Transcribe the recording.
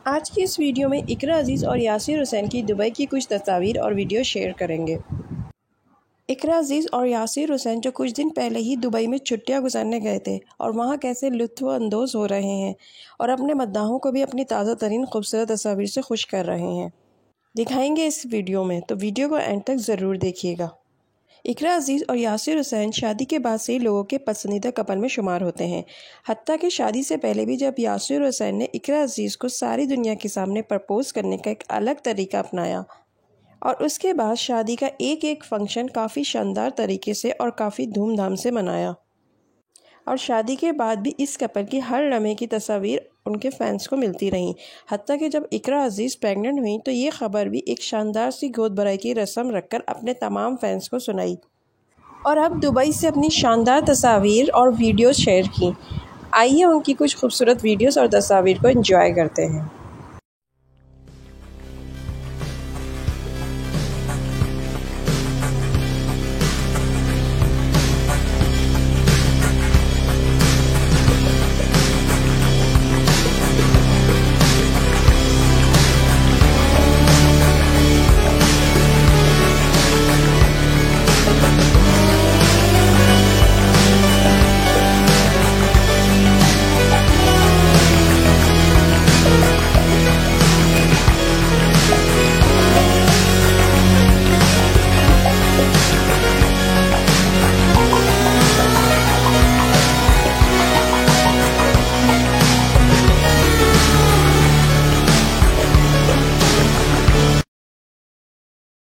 आज की इस वीडियो में इकरा अजीज़ और यासिर हुसैन की दुबई की कुछ तस्वीर और वीडियो शेयर करेंगे। इकरा अजीज़ और यासिर हुसैन जो कुछ दिन पहले ही दुबई में छुट्टियां गुजारने गए थे और वहां कैसे लुत्फ़अंदोज़ हो रहे हैं और अपने मद्दाहों को भी अपनी ताज़ा तरीन खूबसूरत तस्वीर से खुश कर रहे हैं, दिखाएंगे इस वीडियो में, तो वीडियो को एंड तक ज़रूर देखिएगा। इकरा अजीज़ और यासिर हुसैन शादी के बाद से ही लोगों के पसंदीदा कपल में शुमार होते हैं। हत्ता कि शादी से पहले भी जब यासिर हुसैन ने इकरा अजीज़ को सारी दुनिया के सामने प्रपोज़ करने का एक अलग तरीका अपनाया और उसके बाद शादी का एक एक फंक्शन काफ़ी शानदार तरीके से और काफ़ी धूमधाम से मनाया और शादी के बाद भी इस कपल की हर लम्हे की तस्वीर उनके फैंस को मिलती रहीं। हत्ता कि जब इकरा अजीज़ प्रेग्नेंट हुई तो ये खबर भी एक शानदार सी गोद भराई की रस्म रखकर अपने तमाम फैंस को सुनाई और अब दुबई से अपनी शानदार तस्वीर और वीडियोस शेयर की। आइए उनकी कुछ खूबसूरत वीडियोस और तस्वीर को एंजॉय करते हैं।